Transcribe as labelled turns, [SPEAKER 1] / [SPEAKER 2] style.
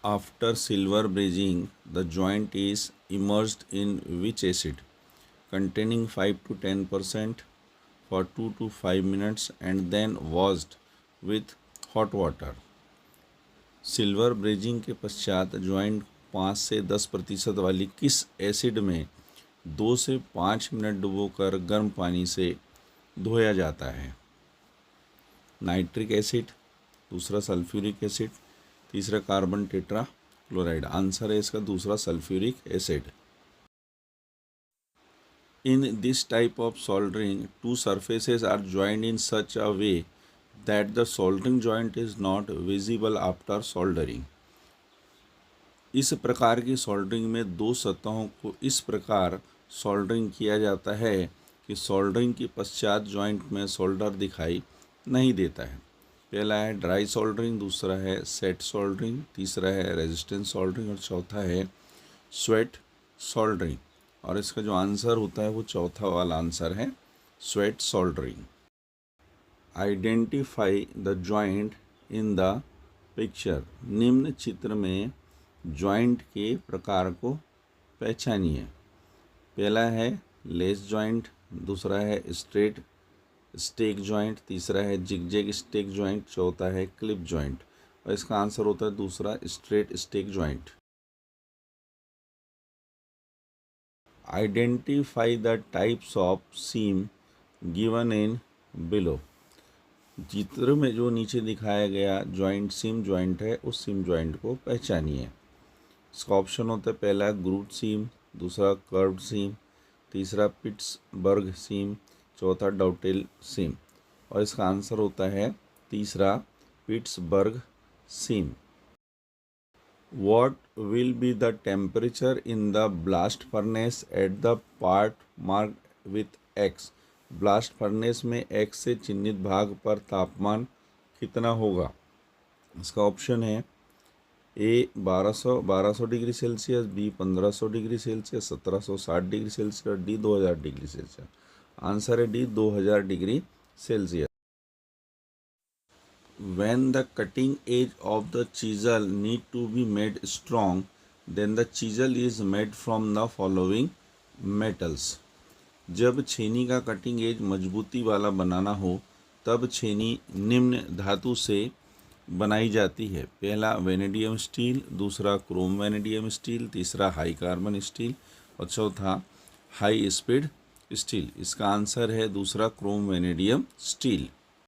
[SPEAKER 1] After silver brazing, the joint is immersed in which acid containing 5 to 10% for 2 to 5 minutes and then washed with hot water. Silver brazing के पश्चात joint 5 से 10% वाली किस acid में 2 से 5 minute डुबोकर गर्म पानी से धोया जाता है? नाइट्रिक एसिड, दूसरा सल्फ्यूरिक एसिड, तीसरा कार्बन टेट्रा क्लोराइड। आंसर है इसका दूसरा sulphuric acid. In this type of soldering, two surfaces are joined in such a way that the soldering joint is not visible after soldering. इस प्रकार की soldering में दो सतहों को इस प्रकार सोल्डरिंग किया जाता है कि सोल्डरिंग के पश्चात जॉइंट में सोल्डर दिखाई नहीं देता है। पहला है ड्राई सोल्डरिंग, दूसरा है सेट सोल्डरिंग, तीसरा है रेजिस्टेंस सोल्डरिंग और चौथा है स्वेट सोल्डरिंग। और इसका जो आंसर होता है वो चौथा वाला आंसर है sweat soldering. Identify the joint in the picture. निम्न चित्र में जॉइंट के प्रकार को पहचानिए। पहला है लेस जॉइंट, दूसरा है स्ट्रेट स्टेक जॉइंट, तीसरा है जिगजैग स्टेक जॉइंट, चौथा है क्लिप जॉइंट। और इसका आंसर होता है दूसरा straight stake joint. Identify the types of seam given in below. चित्र में जो नीचे दिखाया गया जॉइंट सीम जॉइंट है, उस सीम जॉइंट को पहचानिए। इसका ऑप्शन होता है पहला ग्रूट सीम, दूसरा कर्व्ड सीम, तीसरा पिट्सबर्ग सीम, चौथा डॉटेल सीम। और इसका आंसर होता है तीसरा Pittsburgh seam. What will be the temperature in the blast furnace at the part marked with X? Blast furnace में X से चिन्हित भाग पर तापमान कितना होगा? इसका ऑप्शन है A 1200 degree Celsius, B 1500 degree Celsius, 1760 degree Celsius और डी 2000 डिग्री सेल्सियस। आंसर है D 2000 degree Celsius. When the cutting edge of the chisel need to be made strong, then the chisel is made from the following metals. जब छेनी का cutting edge मजबूती वाला बनाना हो तब छेनी निम्न धातु से बनाई जाती है। पहला वेनेडियम स्टील, दूसरा क्रोम वेनेडियम स्टील, तीसरा हाई कार्बन स्टील और चौथा हाई स्पीड स्टील। इसका आंसर है दूसरा क्रोम वेनेडियम स्टील।